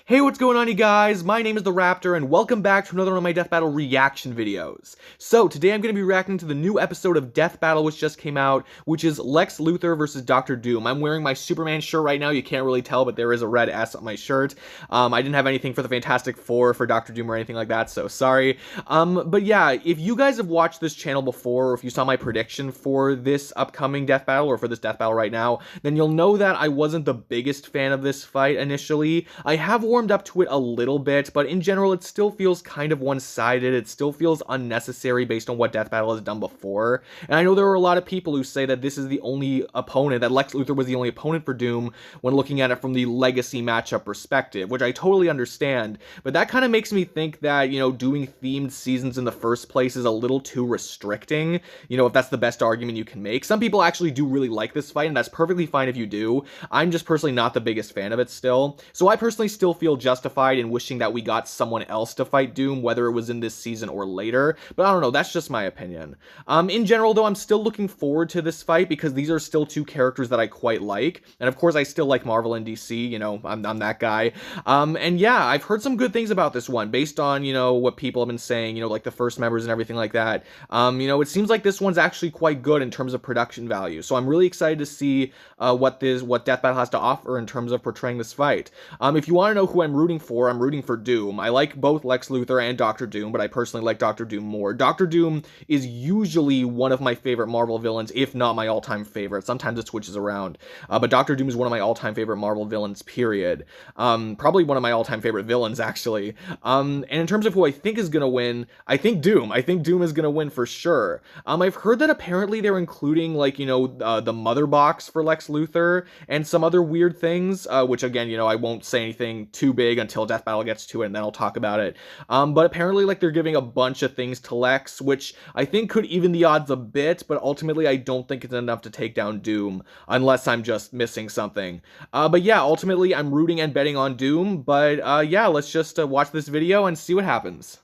Hey, what's going on, you guys? My name is the Raptor, and welcome back to another one of my Death Battle reaction videos. So, today I'm going to be reacting to the new episode of Death Battle which just came out, which is Lex Luthor versus Dr. Doom. I'm wearing my Superman shirt right now. You can't really tell, but there is a red S on my shirt. I didn't have anything for the Fantastic Four for Dr. Doom or anything like that, so sorry. But yeah, if you guys have watched this channel before, or if you saw my prediction for this upcoming Death Battle, or for this Death Battle right now, then you'll know that I wasn't the biggest fan of this fight initially. I have warmed up to it a little bit, but in general it still feels kind of one-sided. It still feels unnecessary based on what Death Battle has done before. And I know there are a lot of people who say that this is the only opponent, that Lex Luthor was the only opponent for Doom when looking at it from the legacy matchup perspective, which I totally understand, but that kind of makes me think that, doing themed seasons in the first place is a little too restricting, if that's the best argument you can make. Some people actually do really like this fight, and that's perfectly fine if you do. I'm just personally not the biggest fan of it still, so I personally still feel justified in wishing that we got someone else to fight Doom, whether it was in this season or later, but I don't know, that's just my opinion. In general, though, I'm still looking forward to this fight because these are still two characters that I quite like, and of course I still like Marvel and DC, I'm that guy. And yeah, I've heard some good things about this one, based on, what people have been saying, like the first members and everything like that. It seems like this one's actually quite good in terms of production value, so I'm really excited to see what Death Battle has to offer in terms of portraying this fight. If you want to know who I'm rooting for, I'm rooting for Doom. I like both Lex Luthor and Dr. Doom, but I personally like Dr. Doom more. Dr. Doom is usually one of my favorite Marvel villains, if not my all-time favorite. Sometimes it switches around, but Dr. Doom is one of my all-time favorite Marvel villains, period. Probably one of my all-time favorite villains, actually. And in terms of who I think is gonna win, I think Doom. I think Doom is gonna win for sure. I've heard that apparently they're including, the mother box for Lex Luthor and some other weird things, which again, I won't say anything too big until Death Battle gets to it, and then I'll talk about it. But apparently, they're giving a bunch of things to Lex, which I think could even the odds a bit, but ultimately I don't think it's enough to take down Doom, unless I'm just missing something. But yeah, ultimately I'm rooting and betting on Doom, but yeah, let's just watch this video and see what happens.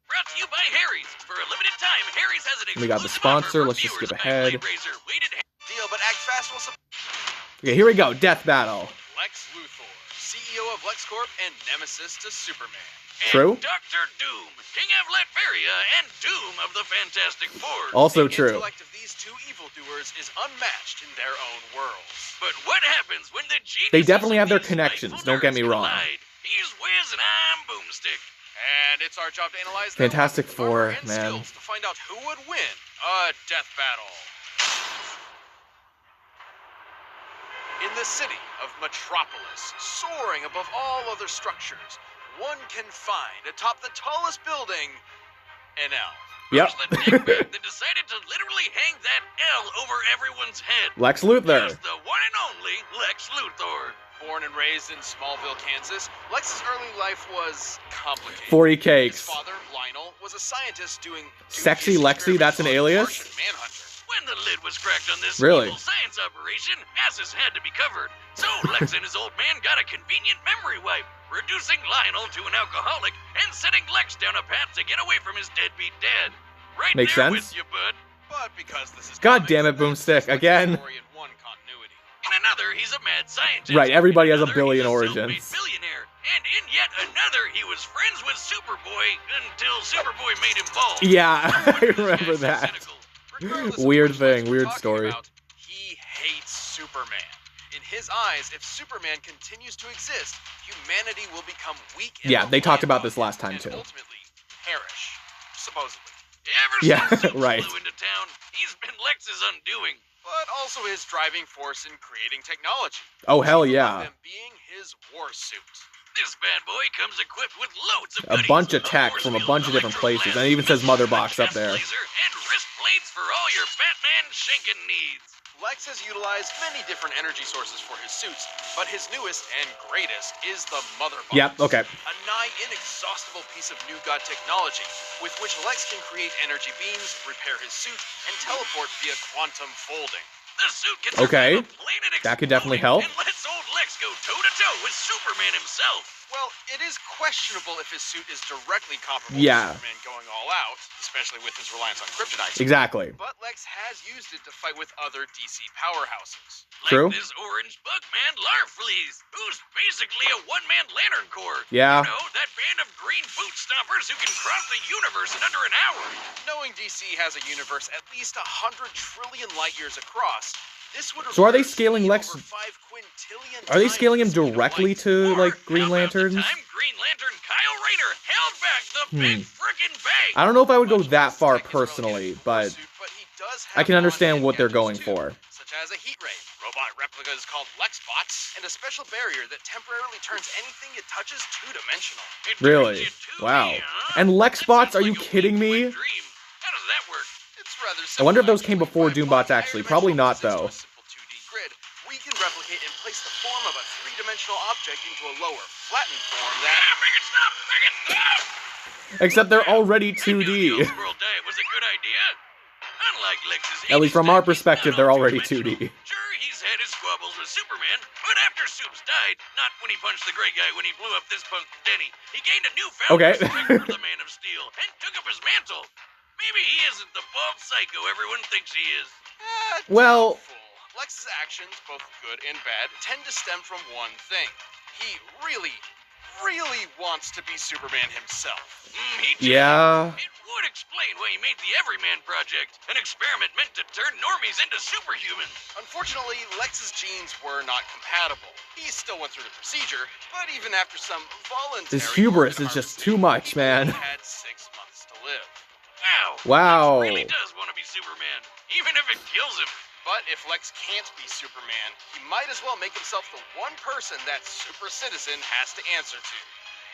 Brought to you by Harry's. For a limited time, Harry's has an We got the sponsor, let's just skip ahead. Deal, but act fast. Okay, here we go, Death Battle. Lex Luthor, CEO of LexCorp and nemesis to Superman. True. And Dr. Doom, King of Latveria and Doom of the Fantastic Four. Also the true. The intellect of these two evildoers is unmatched in their own worlds. But what happens when the geniuses They definitely have their of these connections, rightful don't get me nerds wrong. collide? He's Wiz and I'm Boomstick. And it's our job to analyze Fantastic Four, and man. skills to find out who would win a death battle. In the city of Metropolis, soaring above all other structures, one can find atop the tallest building an L. Yep. Who's the dickbag that decided to literally hang that L over everyone's head? Lex Luthor. He's the one and only Lex Luthor. Born and raised in Smallville, Kansas, Lex's early life was complicated. 40 cakes. His father, Lionel, was a scientist doing Sexy Lexi, that's an alias? Manhunter. When the lid was cracked on this Really? evil science operation, asses had to be covered. So Lex and his old man got a convenient memory wipe, reducing Lionel to an alcoholic and setting Lex down a path to get away from his deadbeat dad. Right Makes there sense. with you, bud. But because this is God damn it, comics, Boomstick, Lex's again. story in one continuity. In another, he's a mad scientist. Right, everybody In has a another, billion he's origins. self-made billionaire. And in yet another, he was friends with Superboy until Superboy made him bald. Yeah, I Which was remember actually that. cynical. Regardless of Weird which Lex thing, we're weird talking story. about, he hates Superman. In his eyes, if Superman continues to exist, humanity will become weak and Yeah, they talked about reliant this last time and too. ultimately perish, supposedly. Yeah, Ever since Super right. flew into town, he's been Lex's undoing, but also his driving force in creating technology. Oh, hell Chief among yeah. them being his war suit. This bad boy comes equipped with loads of A goodies, bunch of tech force from a field, bunch of different electro places, blast, and it even says Mother a Box up gas there. laser, and wrist blades for all your Batman shanking needs. Lex has utilized many different energy sources for his suits, but his newest and greatest is the Mother Box. Yep, okay. A nigh inexhaustible piece of new god technology, with which Lex can create energy beams, repair his suit, and teleport via quantum folding. The suit can Okay, survive a planet that could definitely exploding help. and lets old Lex go toe-to-toe with Superman himself. Well, it is questionable if his suit is directly comparable Yeah. to Superman going all out, especially with his reliance on kryptonite. Exactly. But Lex has used it to fight with other DC powerhouses. True. Like this orange Bugman Larfleeze, who's basically a one-man Lantern Corps. Yeah. You know, that band of green boot stompers who can cross the universe in under an hour. Knowing DC has a universe at least 100 trillion light years across, this would So are they require scaling speed Lex- over 5 quintillion Are they times scaling him the speed of directly light. to, like, Or Green how about Lanterns? the time Green Lantern Kyle Rayner held back the big frickin' bang. I don't know if I would go Much that less far tech is related personally, to but Suit, he does I have can understand on-hand what they're gadgets going too, for. such as a heat ray, robot replicas called Lexbots, and a special barrier that temporarily turns anything it touches two-dimensional. It turns Really? you 2D, Wow. huh? And That Lexbots, sounds are you like a kidding wet me? dream. How does that work? It's rather I wonder if simple, those came actually. before By Doombots, applying actually. higher Probably not, dimensional though. physics to a simple 2D grid, we can replicate and place the form of a three-dimensional object into a lower, flattened form that... Make it stop! Make it stop! Except they're already I knew 2D. the Elseworld diet was a good idea. Unlike Lex's At least from 80s our type, he's perspective, not they're all already two-dimensional. 2D. Sure, he's had his squabbles with Superman, but after Supes died, not when he punched the great guy when he blew up this punk Denny, he gained a newfound Okay. respect for the Man of Steel and took up his mantle. Maybe he isn't the bald psycho everyone thinks he is. Well- doubtful. Lex's actions, both good and bad, tend to stem from one thing. He really wants to be Superman himself. He did. Yeah. It would explain why he made the Everyman Project, an experiment meant to turn normies into superhumans. Unfortunately, Lex's genes were not compatible. He still went through the procedure, but even after some voluntary... His hubris organ is just harvesting, too much, he man. only had 6 months to live. Wow. Lex really does want to be Superman, even if it kills him. But if Lex can't be Superman, he might as well make himself the one person that super citizen has to answer to.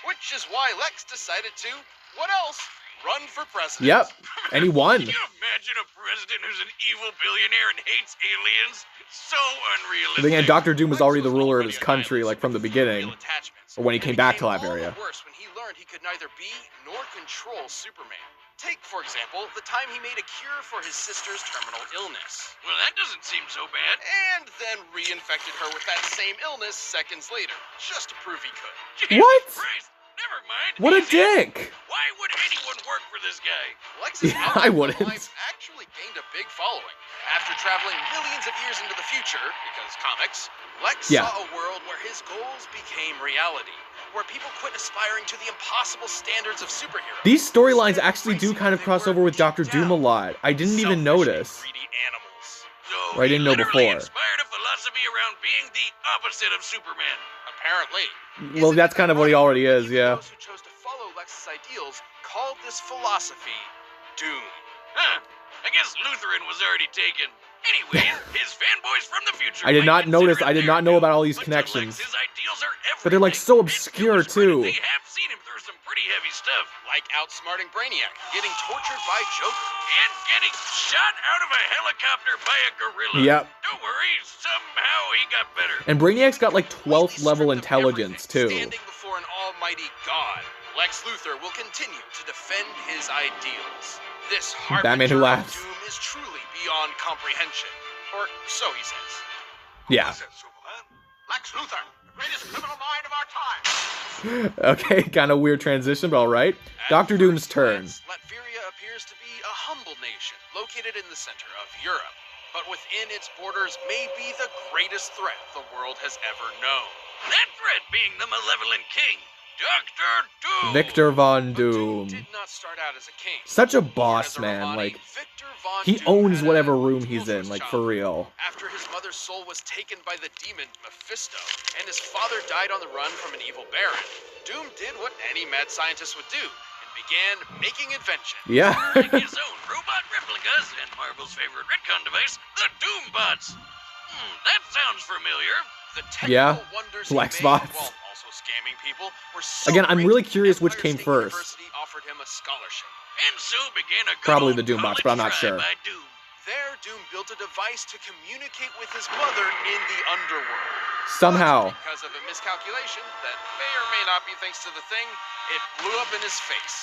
Which is why Lex decided to, what else? Run for president. Yep. And he won. Can you imagine a president who's an evil billionaire and hates aliens? So unrealistic. But again, Dr. Doom was Lex already the ruler of his already a country, like, from the beginning. real attachments, Or when he and came back to became Latveria. all the worse when he learned he could neither be nor control Superman. Take, for example, the time he made a cure for his sister's terminal illness. Well, that doesn't seem so bad. And then reinfected her with that same illness seconds later, just to prove he could. Jesus What? Christ. Never mind. What a Easy. dick! Why would anyone work for this guy? Lex's Yeah, I outlook wouldn't. on life actually gained a big following. After traveling millions of years into the future, because comics, Lex Yeah. saw a world where his goals became reality, where people quit aspiring to the impossible standards of superheroes. These storylines actually do kind of cross over with Dr. Doom a lot. I didn't even Selfish and notice. greedy animals. So Or I didn't know he literally before. inspired a philosophy around being the opposite of Superman. Apparently. Well, that's kind of what he already is, Even yeah. Those who chose to follow Lex's ideals called this philosophy Doom. Huh. I guess Lutheran was already taken. Anyway, his fanboys from the future. I did might not notice. consider I it did their not know about all doom, these but to Lex, connections. his ideals are But they're, like, everything. so And to obscure, his credit, too. They have seen him through some pretty heavy stuff. Like outsmarting Brainiac, getting tortured by Joker. And getting shot out of a helicopter by a gorilla. Yep. Don't worry, somehow he got better. And Brainiac's got, like, 12th level Stripped of intelligence, too. everything, Standing before an almighty god, Lex Luthor will continue to defend his ideals. This Batman Who harbinger of Laughs. doom is truly beyond comprehension. Or so he says. Yeah. Lex Luthor, the greatest criminal mind of our time. Okay, kind of weird transition, but alright. Dr. Doom's turn. Latveria appears to be a humble nation located in the center of Europe, but within its borders may be the greatest threat the world has ever known. That threat being the malevolent king, Dr. Doom. Victor Von But Doom. did not start out as a king. Such a Born boss, as a man. Romani, Like, Victor Von he Doom owns had whatever a room he's in, tumultuous like, for childhood. real. After his mother's soul was taken by the demon Mephisto, and his father died on the run from an evil baron, Doom did what any mad scientist would do, and began making inventions. Yeah. Creating his own robot replicas and Marvel's favorite retcon device, the Doombots. That sounds familiar. The technical Yeah, wonders he Lexbots. made, while also scamming people, were so Again, I'm great, really curious which Empire came State first. University offered him a scholarship. And so began a good Probably old the Doombots, college but I'm not try sure. by Doom. There, Doom built a device to communicate with his mother in the underworld. Somehow. But because of a miscalculation that may or may not be thanks to the thing, it blew up in his face.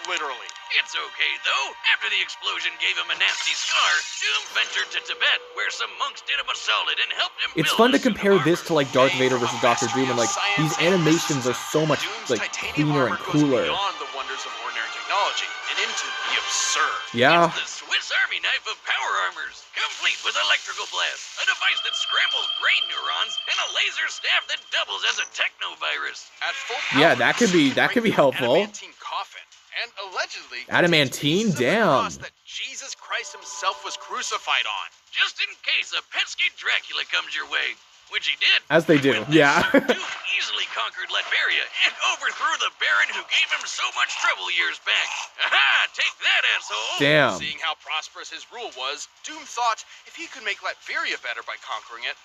literally. It's okay, though. After the explosion gave him a nasty scar, Doom ventured to Tibet, where some monks did him a solid and helped him It's build fun a to suit of compare this armor. to like Darth Vader versus Doctor Doom, and like these animations are so much Doom's like titanium cleaner and armor goes cooler. beyond the wonders of ordinary technology and into the absurd. Yeah. It's the Swiss Army knife of power armors, complete with electrical blast, a device that scrambles brain neurons, and a laser staff that doubles as a technovirus. At full power, Yeah, that could be helpful. adamantine coffin, and allegedly Adamantine? pieces of the Damn. cross that Jesus Christ himself was crucified on. Just in case a pesky Dracula comes your way, which he did. As they do, With this, yeah. Doom easily conquered Latveria and overthrew the Baron who gave him so much trouble years back. Aha! Take that, asshole! Damn. Seeing how prosperous his rule was, Doom thought if he could make Latveria better by conquering it,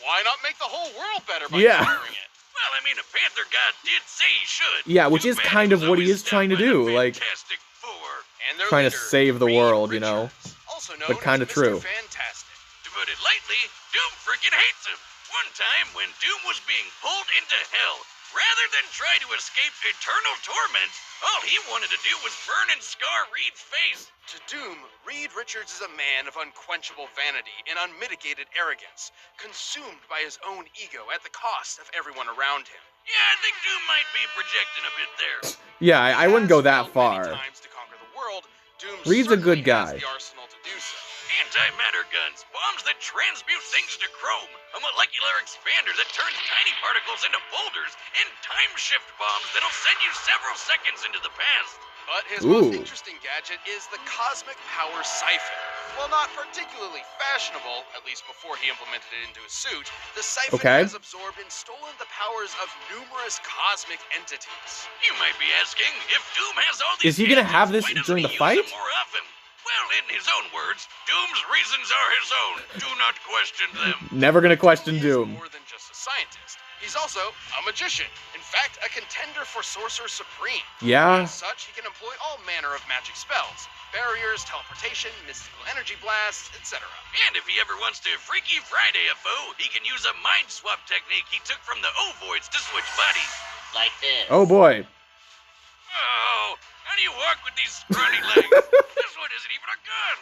why not make the whole world better by Yeah. conquering it? Well, I mean, a Panther God did say he should. Yeah, which Too is bad kind of was what he always is trying to stopped by do, the like Fantastic Four. And their trying to leader, save the Reed world, you know. Richards, also known But kinda as Mr. true. Fantastic. To put it lightly, Doom freaking hates him. One time, when Doom was being pulled into hell, rather than try to escape eternal torment, all he wanted to do was burn and scar Reed's face. To Doom, Reed Richards is a man of unquenchable vanity and unmitigated arrogance, consumed by his own ego at the cost of everyone around him. Yeah, I think Doom might be projecting a bit there. yeah, I wouldn't go that Has far. failed many times to conquer the world, Doom Reed's a good certainly has guy. the arsenal to do so. Antimatter guns, bombs that transmute things to chrome, a molecular expander that turns tiny particles into boulders, and time shift bombs that'll send you several seconds into the past. But his Ooh. most interesting gadget is the Cosmic Power Siphon. While not particularly fashionable, at least before he implemented it into his suit, the siphon Okay. has absorbed and stolen the powers of numerous cosmic entities. You might be asking, if Doom has all these Is he gonna gadgets, have this why doesn't during he the use fight? them more often? Well, in his own words, Doom's reasons are his own. Do not question them. Never gonna question He is Doom. more than just a scientist. He's also a magician. In fact, a contender for Sorcerer Supreme. Yeah. As such, he can employ all manner of magic spells. Barriers, teleportation, mystical energy blasts, etc. And if he ever wants to Freaky Friday a foe, he can use a mind swap technique he took from the Ovoids to switch bodies. Like this. Oh boy. Oh, how do you walk with these scrawny legs? This one isn't even a gun.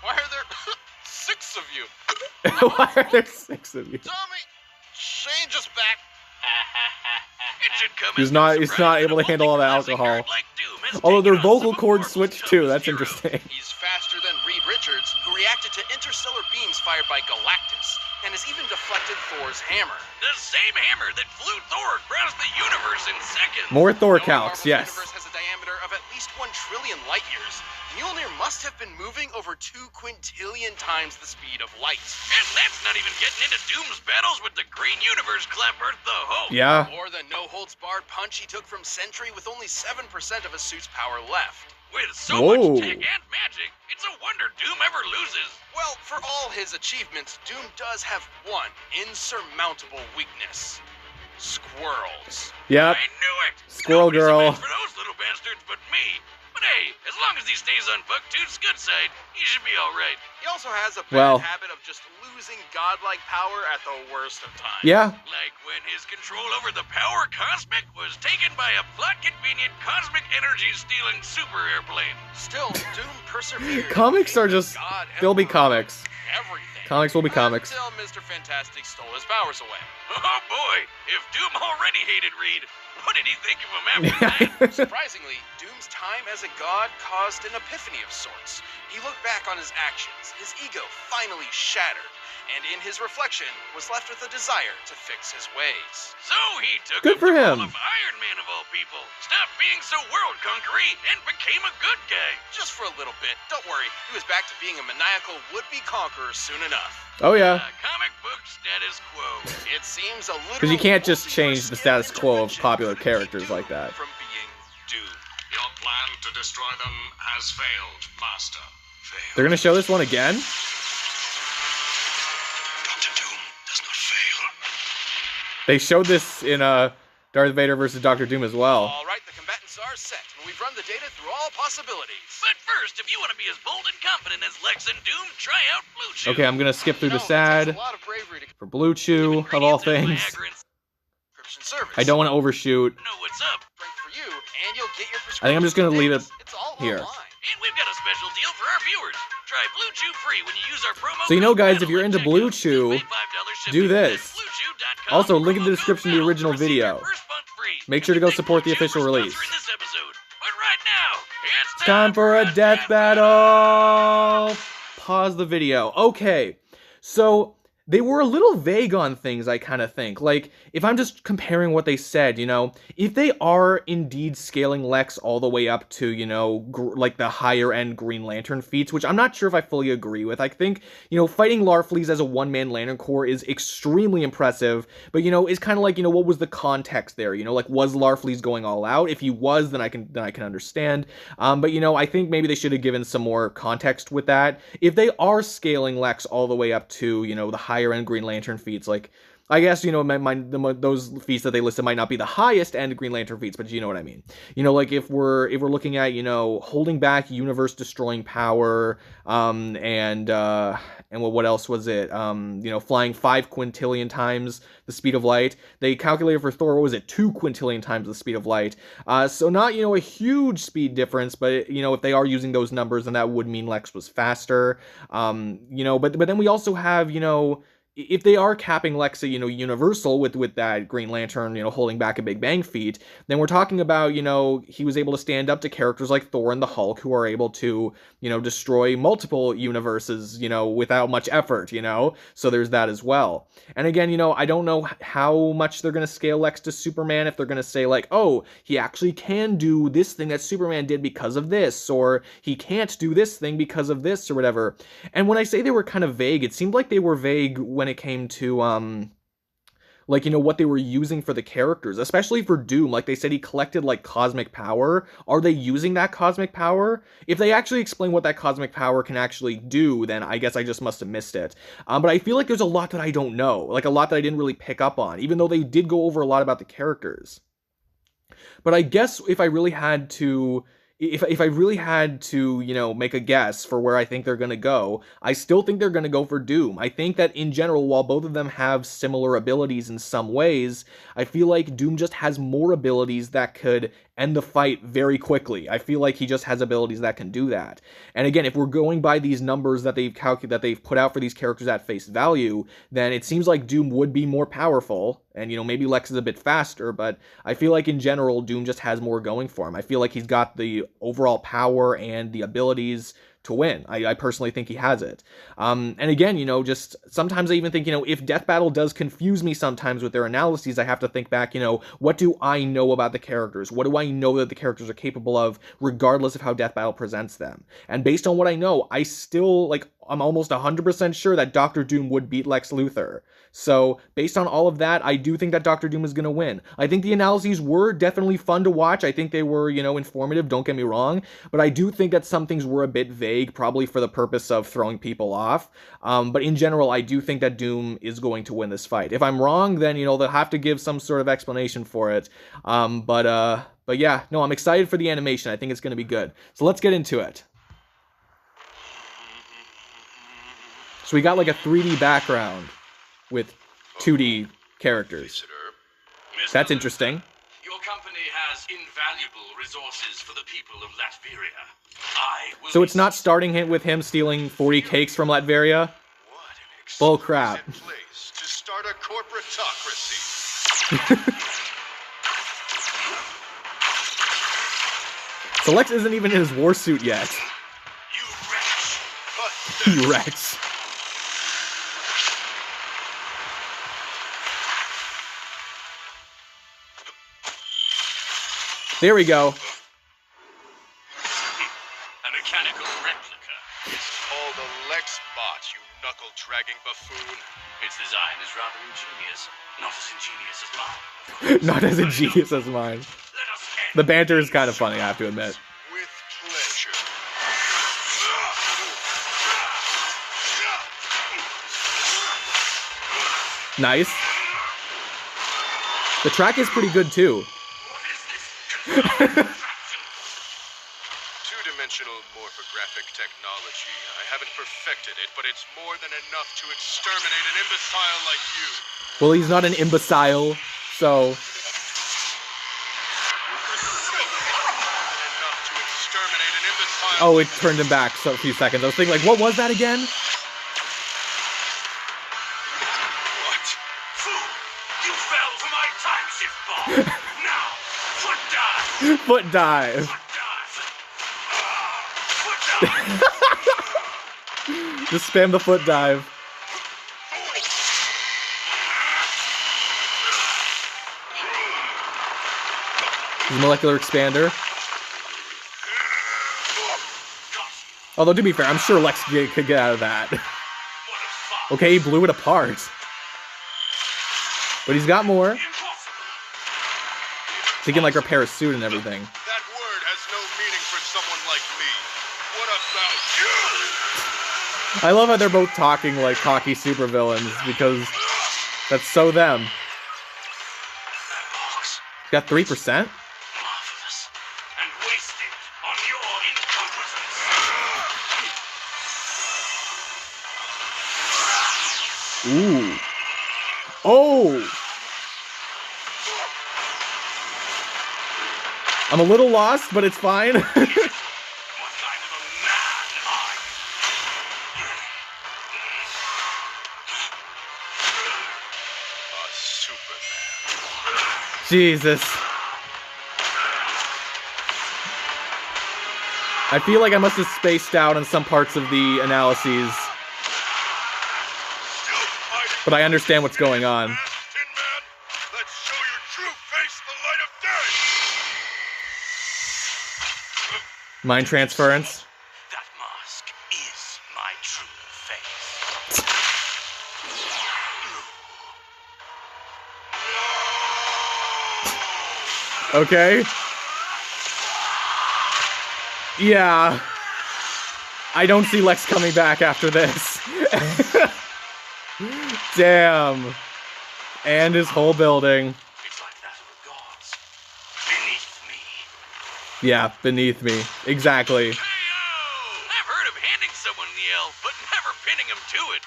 Why are there 6 of you? Why are there 6 of you? Tommy, change us back. It should come He's as no not- he's surprise not that able to a handle all the multi-classic alcohol. nerd like Doom has Although their taken on vocal some of cords Marvel's switched too, toughest that's heroes. interesting. He's faster than Reed Richards, who reacted to interstellar beams fired by Galactus, and has even deflected Thor's hammer. The same hammer that flew Thor across the universe in seconds. More Thor Knowing calcs, Marvel's yes. universe has a diameter of at least 1 trillion light years. Mjolnir must have been moving over 2 quintillion times the speed of light. And that's not even getting into Doom's battles with the Green Universe Clapper, the Hulk. Yeah. Or the no-holds-barred punch he took from Sentry with only 7% of his suit's power left. With so Whoa. much tech and magic, it's a wonder Doom ever loses. Well, for all his achievements, Doom does have one insurmountable weakness. Squirrels. Yep. I knew it. Squirrel Nobody's a girl. match for those little bastards but me. But hey, as long as he stays on Bucktooth's good side, he should be all right. He also has a bad Well. habit of just losing godlike power at the worst of times. Yeah. Like when his control over the power cosmic was taken by a plot-convenient cosmic energy-stealing super airplane. Still, Doom persevered. Comics are just, God they'll be Emperor, comics. Everything. Comics will be comics. Until Mr. Fantastic stole his powers away. Oh boy, if Doom already hated Reed, what did he think of him after that? Surprisingly, Doom's time as a god caused an epiphany of sorts. He looked back on his actions, his ego finally shattered, and in his reflection was left with a desire to fix his ways. So he took Good up for the him. role of Iron Man of all people, stopped being so world-conquering, and became a good guy. Just for a little bit, don't worry, he was back to being a maniacal would-be conqueror soon enough. Oh yeah. Comic book status quo. It seems a little. Because you can't just change the status quo of popular characters like that. From being Doom. Your plan to destroy them has failed, Master. Failed. They're gonna show this one again? Dr. Doom does not fail. They showed this in Darth Vader versus Doctor Doom as well. All right, the combatants are set, and we've run the data through all possibilities. But first, if you want to be as bold and confident as Lex and Doom, try out Blue Chew. Okay, I'm gonna skip through the You know, it takes sad a lot of bravery to for Blue Chew of all things. subscription service. I don't want to overshoot. Know what's up. Strength for you and you'll get your I think I'm just gonna leave it It's all here. online. And we've got a special deal for our viewers. Try Blue Chew free when you use our promo So you know, code guys, if BATTLE you're at into checkout. Blue Chew, Pay $5 shipping do this. at bluechew.com. Also, link in the Promo description of the code original BATTLE to receive video. your first month free. Make sure to go And thank support the Blue Chew official for release. sponsoring this episode. But right now, it's Time for a death battle! Pause the video. Okay, so they were a little vague on things, I kind of think. Like, if I'm just comparing what they said, you know, if they are indeed scaling Lex all the way up to, you know, like the higher end Green Lantern feats, which I'm not sure if I fully agree with. I think, you know, fighting Larfleeze as a one-man Lantern Corps is extremely impressive, but, you know, it's kind of like, you know, what was the context there? You know, like, was Larfleeze going all out? If he was, then I can understand. But, you know, I think maybe they should have given some more context with that. If they are scaling Lex all the way up to, you know, the higher end Green Lantern feats, like, I guess, you know, those feats that they listed might not be the highest end Green Lantern feats, but you know what I mean. You know, like, if we're looking at, you know, holding back universe destroying power, and what else was it? You know, flying 5 quintillion times the speed of light. They calculated for Thor, what was it, 2 quintillion times the speed of light. So not, you know, a huge speed difference, but, you know, if they are using those numbers, then that would mean Lex was faster. You know, but then we also have, you know, if they are capping Lex at, you know, Universal with that Green Lantern, you know, holding back a Big Bang feat, then we're talking about, you know, he was able to stand up to characters like Thor and the Hulk, who are able to, you know, destroy multiple universes, you know, without much effort, you know? So there's that as well. And again, you know, I don't know how much they're going to scale Lex to Superman, if they're going to say, like, oh, he actually can do this thing that Superman did because of this, or he can't do this thing because of this, or whatever. And when I say they were kind of vague, it seemed like they were vague when it came to, like, you know, what they were using for the characters, especially for Doom. Like, they said he collected, like, cosmic power. Are they using that cosmic power? If they actually explain what that cosmic power can actually do, then I guess I just must have missed it. But I feel like there's a lot that I don't know, like, a lot that I didn't really pick up on, even though they did go over a lot about the characters. But I guess if I really had to... If I really had to, you know, make a guess for where I think they're going to go, I still think they're going to go for Doom. I think that in general, while both of them have similar abilities in some ways, I feel like Doom just has more abilities that could end the fight very quickly. I feel like he just has abilities that can do that. And again, if we're going by these numbers that they've put out for these characters at face value, then it seems like Doom would be more powerful. And, you know, maybe Lex is a bit faster, but I feel like in general, Doom just has more going for him. I feel like he's got the overall power and the abilities to win. I personally think he has it. And again, you know, just sometimes I even think, you know, if Death Battle does confuse me sometimes with their analyses, I have to think back, you know, what do I know about the characters? What do I know that the characters are capable of, regardless of how Death Battle presents them? And based on what I know, I still, like, I'm almost 100% sure that Dr. Doom would beat Lex Luthor. So, based on all of that, I do think that Dr. Doom is going to win. I think the analyses were definitely fun to watch. I think they were, you know, informative, don't get me wrong. But I do think that some things were a bit vague, probably for the purpose of throwing people off. But in general, I do think that Doom is going to win this fight. If I'm wrong, then, you know, they'll have to give some sort of explanation for it. But yeah, no, I'm excited for the animation. I think it's going to be good. So let's get into it. So we got like a 3D background with 2D characters. That's interesting. Your company has invaluable resources for the people of Latveria. So it's not starting with him stealing 40 cakes from Latveria? Bull crap. Place to start a corporatocracy. So Lex isn't even in his war suit yet. You wretch! You wretch. There we go. A mechanical replica. It's called a Lex bot, you knuckle-dragging buffoon. Its design is rather ingenious. Not as ingenious as mine. Not as ingenious as mine. Let us end The banter is kind of funny, I have to admit. With pleasure. Nice. The track is pretty good too. What is this? Two-dimensional morphographic technology. I haven't perfected it, but it's more than enough to exterminate an imbecile like you. Well, he's not an imbecile, so... Oh, it turned him back a few seconds. I was thinking, like, what was that again? What? Fool! You fell for my time shift ball! Now, foot dive! Foot dive. Foot dive! Foot dive! Just spam the foot dive. His molecular expander. Although, to be fair, I'm sure Lex could get out of that. Okay, he blew it apart. But he's got more. He can, like, repair his suit and everything. That word has no meaning for someone like me. What about you? I love how they're both talking like cocky supervillains, because that's so them. He's got 3%? Marvelous. And wasted on your incompetence. Ooh. Oh! I'm a little lost, but it's fine. What kind of a man are you? A Superman. Jesus. I feel like I must have spaced out on some parts of the analyses, but I understand what's going on. Tin Man, let's show your true face the light of day. Mind transference. That mask is my true face. Okay. Yeah. I don't see Lex coming back after this. Damn. And his whole building. It's like that of the gods. Beneath me. Yeah, beneath me. Exactly. I've heard of handing someone the L, but never pinning him to it.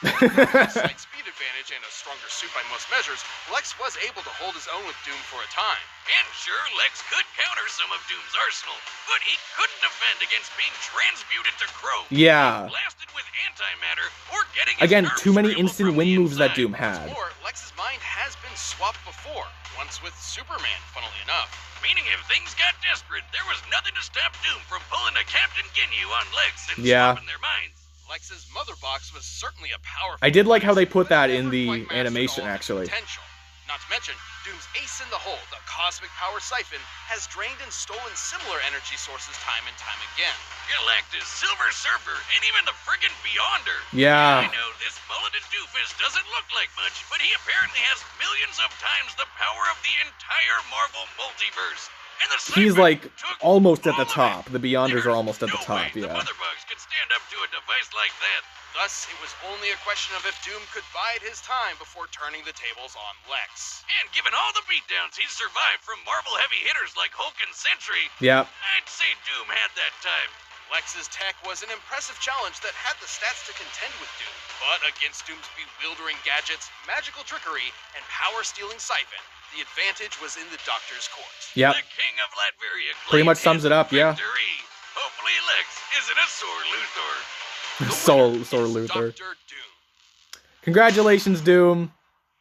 Slight speed advantage and a stronger suit by most measures, Lex was able to hold his own with Doom for a time. And sure, Lex could counter some of Doom's arsenal, but he couldn't defend against being transmuted to chrome. Yeah. Blasted with antimatter, or getting his Again, nerves too many scrambled instant from wind the moves that inside. Doom had. Or Lex's mind has been swapped before, once with Superman, funnily enough. Meaning if things got desperate, there was nothing to stop Doom from pulling a Captain Ginyu on Lex and Yeah. swapping their minds. Lex's mother box was certainly a powerful I did like how they put but that in never the quite mastered animation, all of its actually. potential. Not to mention, Doom's ace in the hole, the cosmic power siphon, has drained and stolen similar energy sources time and time again. Galactus, Silver Surfer, and even the friggin' Beyonder. Yeah. I know this mulleted doofus doesn't look like much, but he apparently has millions of times the power of the entire Marvel multiverse. And the He's, Cypher like, took almost at the all of top. it. The Beyonders are There's almost at the no top, way yeah. The Mother Bugs could stand up to a device like that. Thus, it was only a question of if Doom could bide his time before turning the tables on Lex. And given all the beatdowns he's survived from Marvel heavy hitters like Hulk and Sentry, Yeah. I'd say Doom had that time. Lex's tech was an impressive challenge that had the stats to contend with Doom, but against Doom's bewildering gadgets, magical trickery, and power-stealing siphon, the advantage was in the Doctor's court. Yep. The King of Latveria Pretty much claimed sums it up, his yeah. victory. Hopefully Lex isn't a sore Luthor. Sore Is Luthor. Dr. Doom. Congratulations, Doom.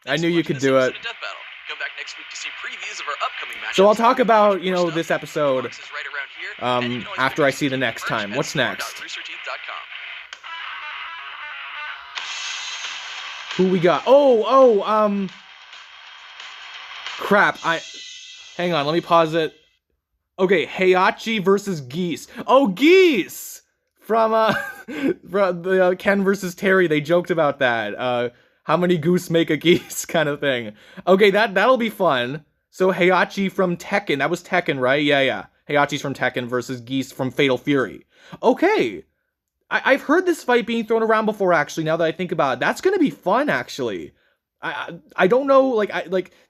I knew you could do it. Death Battle. Come back next week to see previews of our upcoming matchups. So I'll talk about, you know, this episode Boxes right around here, and you can always after pick I up see the some next merch time. at What's next? store.roosterteeth.com. Who we got? Crap, hang on, let me pause it. Okay, Heihachi versus Geese. Oh, Geese! From the Ken versus Terry, they joked about that. How many goose make a geese kind of thing. Okay, that'll be fun. So Heihachi from Tekken, that was Tekken, right? Yeah. Heihachi's from Tekken versus Geese from Fatal Fury. Okay. I've heard this fight being thrown around before, actually, now that I think about it. That's gonna be fun, actually. I don't know,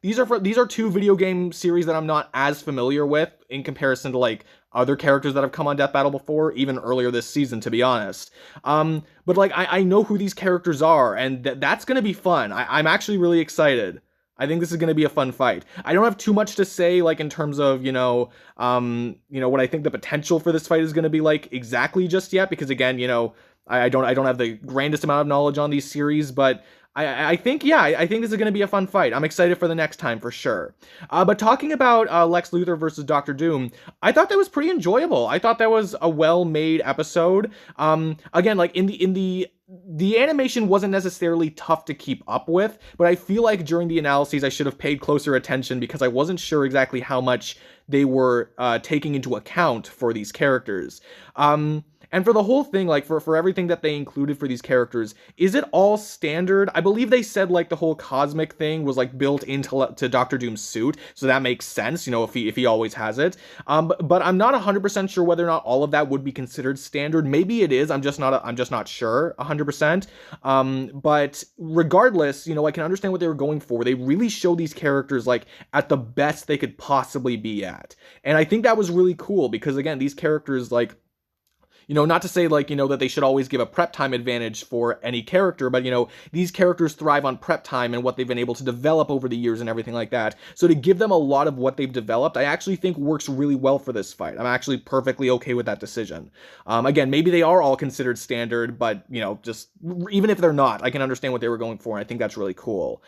these are two video game series that I'm not as familiar with in comparison to, like, other characters that have come on Death Battle before, even earlier this season, to be honest. But, like, I know who these characters are, and that's gonna be fun. I'm actually really excited. I think this is going to be a fun fight. I don't have too much to say, like, in terms of, what I think the potential for this fight is going to be like exactly just yet, because again, I don't have the grandest amount of knowledge on these series, but I think this is going to be a fun fight. I'm excited for the next time for sure. But talking about Lex Luthor versus Doctor Doom, I thought that was pretty enjoyable. I thought that was a well-made episode. Again, like the animation wasn't necessarily tough to keep up with, but I feel like during the analyses I should have paid closer attention because I wasn't sure exactly how much they were taking into account for these characters. And for the whole thing, like, for everything that they included for these characters, is it all standard? I believe they said, like, the whole cosmic thing was, like, built into Doctor Doom's suit, so that makes sense, if he always has it. But I'm not 100% sure whether or not all of that would be considered standard. Maybe it is, I'm just not sure 100%. But regardless, I can understand what they were going for. They really show these characters, like, at the best they could possibly be at. And I think that was really cool, because, again, these characters, like, not to say, like, that they should always give a prep time advantage for any character, but, these characters thrive on prep time and what they've been able to develop over the years and everything like that. So to give them a lot of what they've developed, I actually think works really well for this fight. I'm actually perfectly okay with that decision. Again, maybe they are all considered standard, but, just even if they're not, I can understand what they were going for, and I think that's really cool.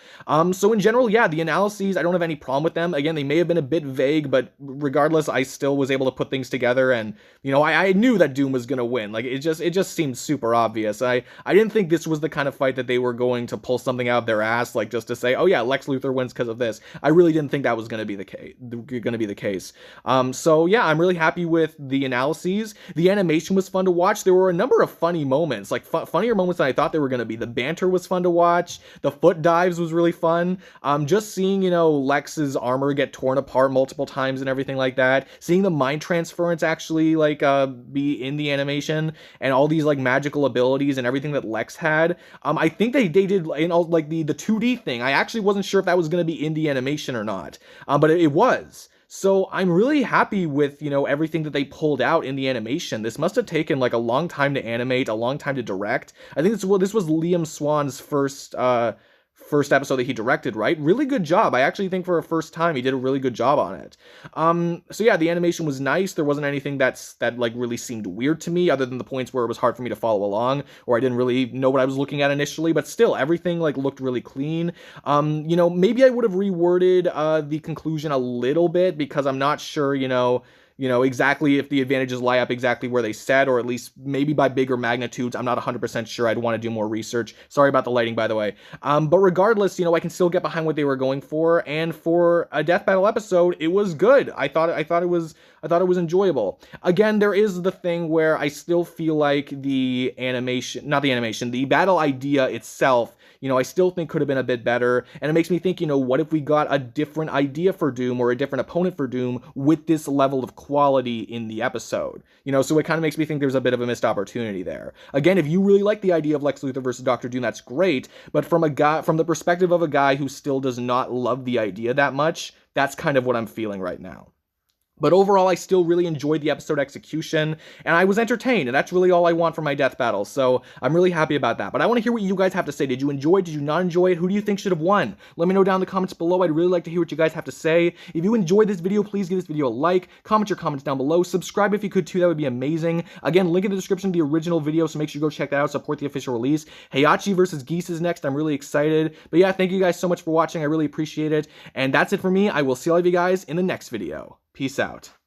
So in general, yeah, the analyses, I don't have any problem with them. Again, they may have been a bit vague, but regardless, I still was able to put things together, and, I knew that Doom was gonna win. Like, it just seemed super obvious. I didn't think this was the kind of fight that they were going to pull something out of their ass, like, just to say, oh yeah, Lex Luthor wins because of this. I really didn't think that was going to be the case. So yeah, I'm really happy with the analyses. The animation was fun to watch. There were a number of funny moments, like funnier moments than I thought they were going to be. The banter was fun to watch. The foot dives was really fun. Just seeing, Lex's armor get torn apart multiple times and everything like that. Seeing the mind transference actually, like, be in the animation, and all these, like, magical abilities and everything that Lex had. I think they did, like, the 2D thing. I actually wasn't sure if that was going to be in the animation or not, but it was. So I'm really happy with, everything that they pulled out in the animation. This must have taken, like, a long time to animate, a long time to direct. I think this was Liam Swan's first episode that he directed, right? Really good job. I actually think for a first time, he did a really good job on it. So yeah, the animation was nice. There wasn't anything that like really seemed weird to me, other than the points where it was hard for me to follow along, or I didn't really know what I was looking at initially, but still, everything, like, looked really clean. Maybe I would have reworded the conclusion a little bit, because I'm not sure, exactly if the advantages lie up exactly where they said, or at least maybe by bigger magnitudes. I'm not 100% sure. I'd want to do more research. Sorry about the lighting, by the way. But regardless, I can still get behind what they were going for, and for a Death Battle episode, it was good. I thought it was enjoyable. Again, there is the thing where I still feel like the battle idea itself, I still think could have been a bit better, and it makes me think, what if we got a different idea for Doom, or a different opponent for Doom, with this level of quality in the episode? So it kind of makes me think there's a bit of a missed opportunity there. Again, if you really like the idea of Lex Luthor versus Doctor Doom, that's great, but from the perspective of a guy who still does not love the idea that much, that's kind of what I'm feeling right now. But overall, I still really enjoyed the episode execution, and I was entertained, and that's really all I want from my death battle, so I'm really happy about that. But I want to hear what you guys have to say. Did you enjoy it? Did you not enjoy it? Who do you think should have won? Let me know down in the comments below. I'd really like to hear what you guys have to say. If you enjoyed this video, please give this video a like, comment your comments down below, subscribe if you could too, that would be amazing. Again, link in the description to the original video, so make sure you go check that out, support the official release. Heihachi versus Geese is next. I'm really excited. But yeah, thank you guys so much for watching. I really appreciate it. And that's it for me. I will see all of you guys in the next video. Peace out.